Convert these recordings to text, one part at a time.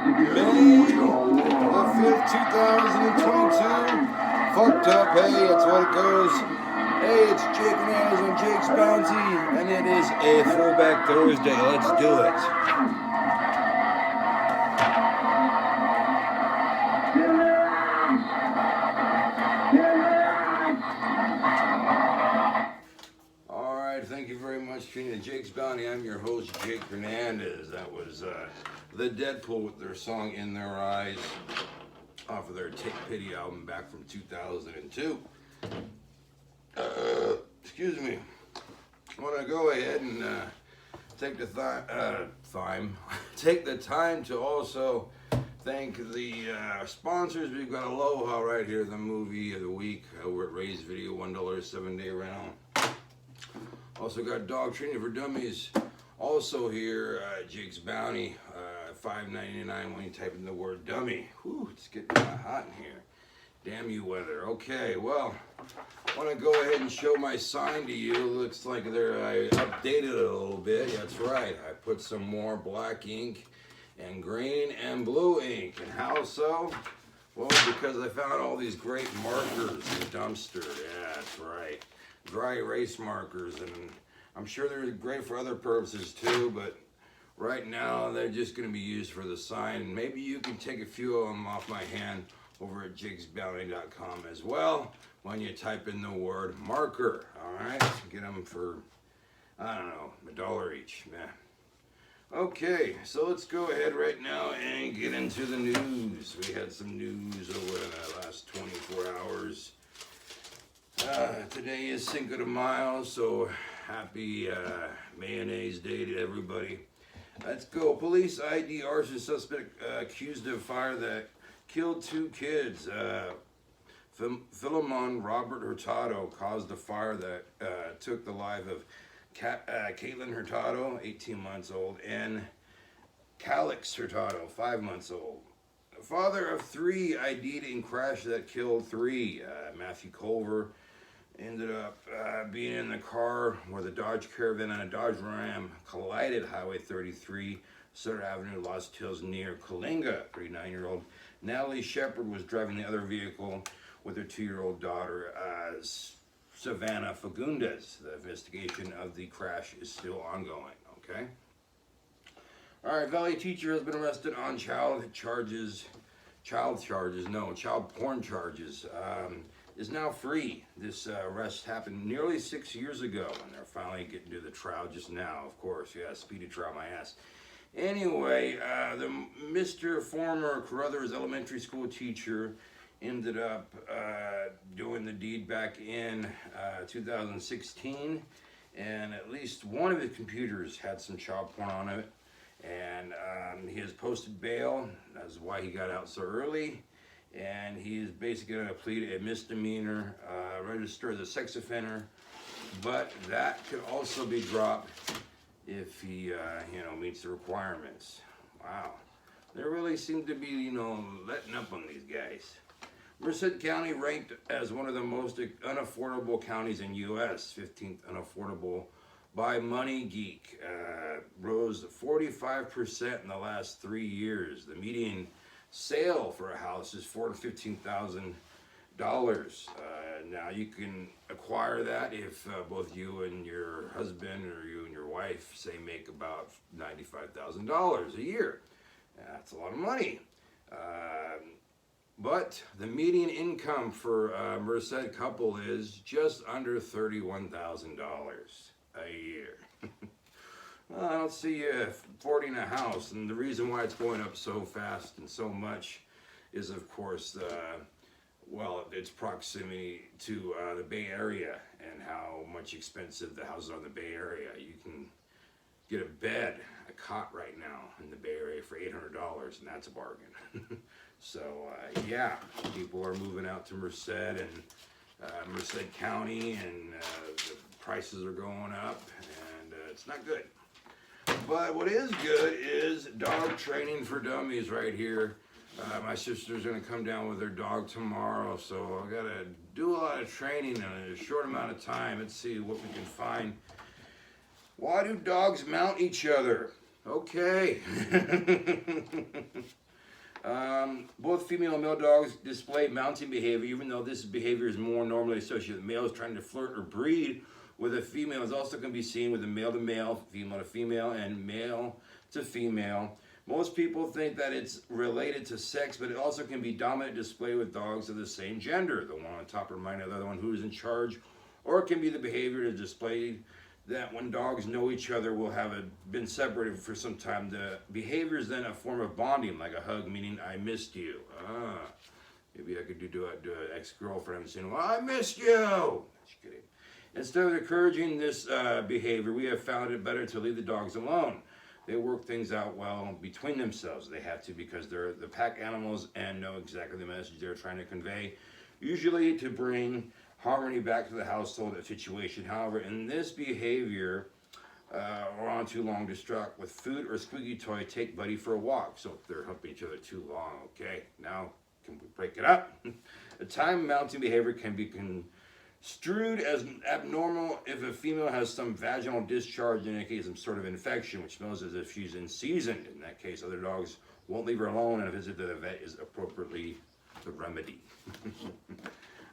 May 2022. Fucked up, hey, that's what it goes. Hey, it's Jake Hernandez on Jake's Bounty, and it is a Throwback Thursday. Let's do it. Thank you very much, tuning in Jake's Bounty. I'm your host, Jake Hernandez. That was the Deadpool with their song In Their Eyes off of their Take Pity album back from 2002. Excuse me. I want to go ahead and take the time to also thank the sponsors. We've got Aloha right here, the movie of the week. We're at Ray's Video, $1 7-day rental. Also got Dog Training for Dummies. Also here, Jake's Bounty, $5.99 when you type in the word dummy. Whew, it's getting kind of hot in here. Damn you weather. Okay, well, I want to go ahead and show my sign to you. Looks like I updated it a little bit. That's right. I put some more black ink and green and blue ink. And how so? Well, because I found all these great markers in the dumpster. Yeah, that's right. Dry erase markers, and I'm sure they're great for other purposes too, but right now they're just going to be used for the sign. Maybe you can take a few of them off my hand over at jakesbounty.com as well when you type in the word marker. Alright, get them for, I don't know, $1 each. Nah. Okay, so let's go ahead right now and get into the news. We had some news over the last 24 hours. Today is Cinco de Mayo, so happy Mayonnaise Day to everybody. Let's go. Police ID arson suspect accused of fire that killed 2 kids. Philemon Robert Hurtado caused the fire that took the life of Caitlin Hurtado, 18 months old, and Calix Hurtado, 5 months old. The father of 3 ID'd in crash that killed 3. Matthew Culver ended up being in the car where the Dodge Caravan and a Dodge Ram collided Highway 33, Sutter Avenue, Los Hills near Coalinga. 39-year-old Natalie Shepard was driving the other vehicle with her 2-year-old daughter, Savannah Fagundes. The investigation of the crash is still ongoing, okay? All right, Valley teacher has been arrested on child porn charges. Is now free. This arrest happened nearly 6 years ago, and they're finally getting to the trial just now, of course. Yeah, speedy trial, my ass. Anyway, the Mr. Former Carruthers elementary school teacher ended up doing the deed back in 2016, and at least one of his computers had some child porn on it, and he has posted bail. That's why he got out so early. And he's basically going to plead a misdemeanor, register as a sex offender, but that could also be dropped if he, meets the requirements. Wow, they really seem to be, letting up on these guys. Merced County ranked as one of the most unaffordable counties in U.S., 15th unaffordable by Money Geek, rose 45% in the last 3 years. The median sale for a house is $415,000. Now you can acquire that if both you and your husband or you and your wife say make about $95,000 a year. That's a lot of money. But the median income for a Merced couple is just under $31,000 a year. Well, I don't see you affording a house, and the reason why it's going up so fast and so much is, of course, its proximity to the Bay Area and how much expensive the houses are in the Bay Area. You can get a cot right now in the Bay Area for $800, and that's a bargain. So, people are moving out to Merced and Merced County, and the prices are going up, and it's not good. But what is good is Dog Training for Dummies right here. My sister's going to come down with her dog tomorrow, so I got to do a lot of training in a short amount of time. Let's see what we can find. Why do dogs mount each other? Okay. Both female and male dogs display mounting behavior, even though this behavior is more normally associated with males trying to flirt or breed with a female. It also can be seen with a male to male, female to female, and male to female. Most people think that it's related to sex, but it also can be dominant display with dogs of the same gender. The one on top reminding the other one who is in charge, or it can be the behavior to display that when dogs know each other will have been separated for some time. The behavior is then a form of bonding, like a hug, meaning I missed you. Maybe I could do an ex-girlfriend and saying, well, I missed you. Just kidding. Instead of encouraging this behavior, we have found it better to leave the dogs alone. They work things out well between themselves. They have to, because they're the pack animals and know exactly the message they're trying to convey, usually to bring harmony back to the household situation. However, in this behavior, or on too long distraught with food or squeaky toy, take buddy for a walk. So if they're helping each other too long, okay, now can we break it up? The time mounting behavior can be construed as abnormal if a female has some vaginal discharge, indicating some sort of infection, which smells as if she's unseasoned. In that case, other dogs won't leave her alone, and a visit to the vet is appropriately the remedy.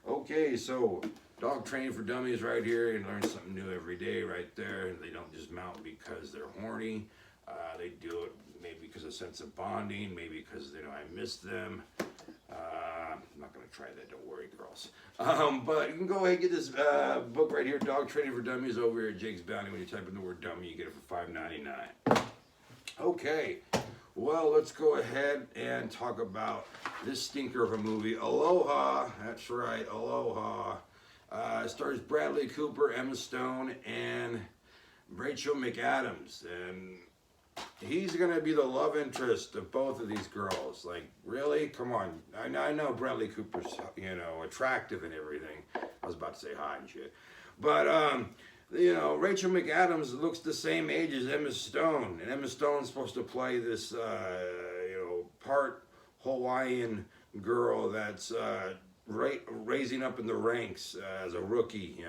Okay, so dog training for dummies right here. You learn something new every day right there. They don't just mount because they're horny. They do it maybe because of a sense of bonding, maybe because they know I miss them. I'm not going to try that, don't worry, girls. But you can go ahead and get this book right here, Dog Training for Dummies, over here at Jake's Bounty. When you type in the word dummy, you get it for $5.99. Okay, well, let's go ahead and talk about this stinker of a movie, Aloha. That's right, Aloha. It stars Bradley Cooper, Emma Stone, and Rachel McAdams. And he's going to be the love interest of both of these girls. Like, really? Come on. I know Bradley Cooper's, attractive and everything. I was about to say hi and shit. But, Rachel McAdams looks the same age as Emma Stone. And Emma Stone's supposed to play this, part Hawaiian girl that's raising up in the ranks as a rookie,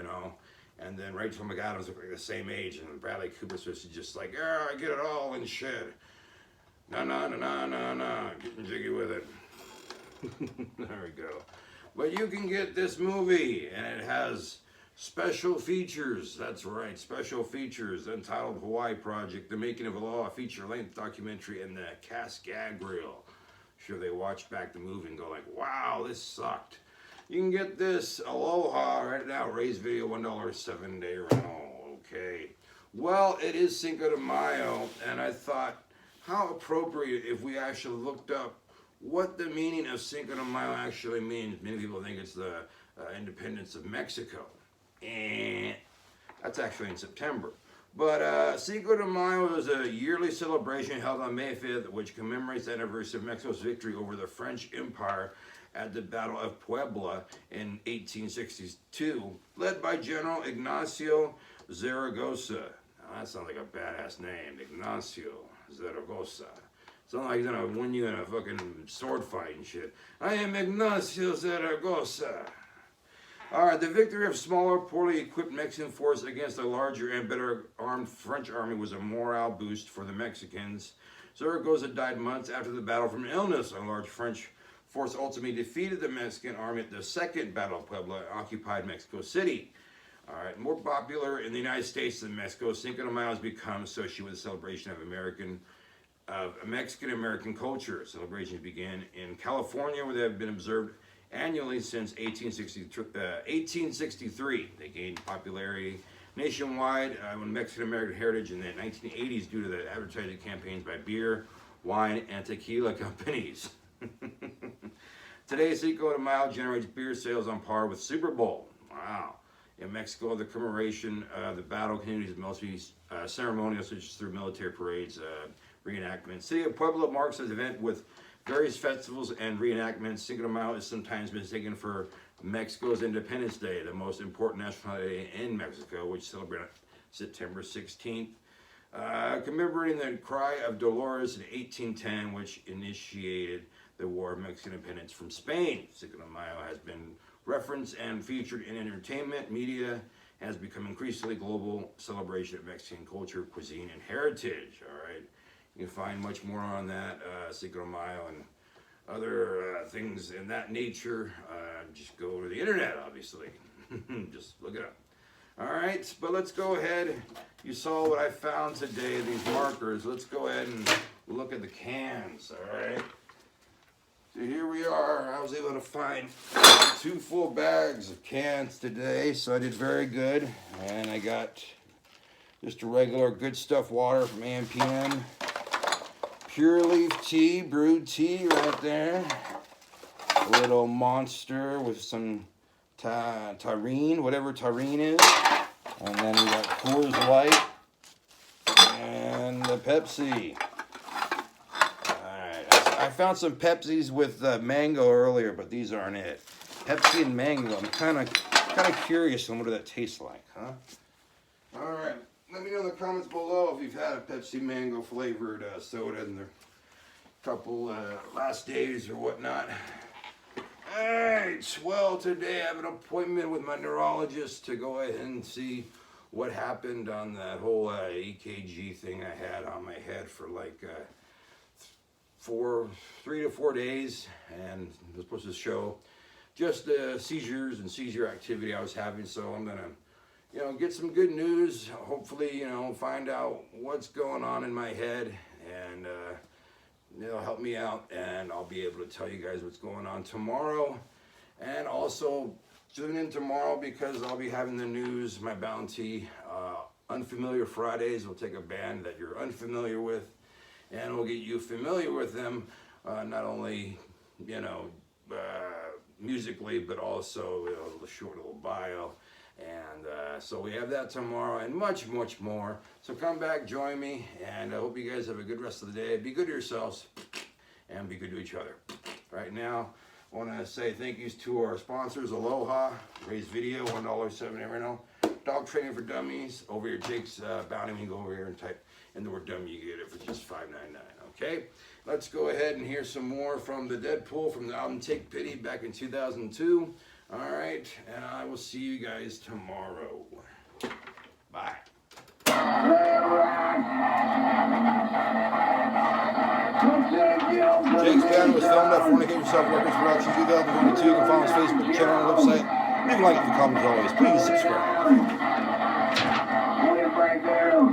And then Rachel McAdams look like the same age, and Bradley Cooper's just like, yeah, I get it all and shit. No, getting jiggy with it. There we go. But you can get this movie, and it has special features. That's right, special features entitled Hawaii Project, The Making of Aloha, feature-length documentary, and the cast gag reel. Sure, they watch back the movie and go like, wow, this sucked. You can get this Aloha right now, Ray's Video, $1 7-day rental. Okay. Well, it is Cinco de Mayo, and I thought, how appropriate if we actually looked up what the meaning of Cinco de Mayo actually means. Many people think it's the independence of Mexico. And that's actually in September. But Cinco de Mayo is a yearly celebration held on May 5th, which commemorates the anniversary of Mexico's victory over the French Empire at the Battle of Puebla in 1862, led by General Ignacio Zaragoza. Now, that sounds like a badass name, Ignacio Zaragoza. Sounds like he's gonna win you in a fucking sword fight and shit. I am Ignacio Zaragoza. Alright, the victory of smaller, poorly equipped Mexican force against a larger and better armed French army was a morale boost for the Mexicans. Zaragoza died months after the battle from illness. A large French force ultimately defeated the Mexican army at the Second Battle of Puebla and occupied Mexico City. Alright, more popular in the United States than Mexico, Cinco de Mayo has become associated with the celebration of Mexican-American culture. Celebrations began in California, where they have been observed annually since 1863. They gained popularity nationwide when Mexican-American heritage in the 1980s due to the advertising campaigns by beer, wine, and tequila companies. Today, Cinco de Mayo generates beer sales on par with Super Bowl. Wow. In Mexico, the commemoration of the battle continues mostly ceremonial, such as through military parades, reenactments. City of Puebla marks this event with various festivals and reenactments. Cinco de Mayo is sometimes mistaken for Mexico's Independence Day, the most important national holiday in Mexico, which celebrated September 16th. Commemorating the Cry of Dolores in 1810, which initiated the War of Mexican Independence from Spain. Cinco de Mayo has been referenced and featured in entertainment, media, has become increasingly global celebration of Mexican culture, cuisine, and heritage. All right, you can find much more on that Cinco de Mayo and other things in that nature, just go over the internet, obviously. Just look it up. All right, but let's go ahead. You saw what I found today, these markers. Let's go ahead and look at the cans, all right? So here we are. I was able to find 2 full bags of cans today, so I did very good. And I got just a regular Good Stuff water from AMPM. Pure leaf tea, brewed tea right there. A little Monster with some Tyrene, whatever Tyrene is. And then we got Coors Light and the Pepsi. Alright, I found some Pepsis with mango earlier, but these aren't it. Pepsi and mango. I'm kind of curious on what that tastes like, huh? Alright, let me know in the comments below if you've had a Pepsi mango flavored soda in the couple last days or whatnot. Alright, well today I have an appointment with my neurologist to go ahead and see what happened on that whole EKG thing I had on my head for like 3 to 4 days, and it was supposed to show just seizures and seizure activity I was having. So I'm gonna, get some good news. Hopefully, find out what's going on in my head, and it'll help me out, and I'll be able to tell you guys what's going on tomorrow. And also tune in tomorrow because I'll be having the news, my bounty, Unfamiliar Fridays. We'll take a band that you're unfamiliar with, and we'll get you familiar with them, not only, musically, but also a short little bio. And so we have that tomorrow and much, much more. So come back, join me, and I hope you guys have a good rest of the day. Be good to yourselves and be good to each other. Right now, I want to say thank yous to our sponsors, Aloha, Raise Video, $1.70 right now. Dog Training for Dummies, over here, Jake's Bounty. You can go over here and type in the word dummy, you get it for just $5.99, okay? Let's go ahead and hear some more from the Deadpool from the album Take Pity back in 2002. All right, and I will see you guys tomorrow. Bye. Jake's Band was filmed at Fornicate Yourself Records Production 2022. You can follow his Facebook channel and website. Leave a like if you comment as always. Please subscribe.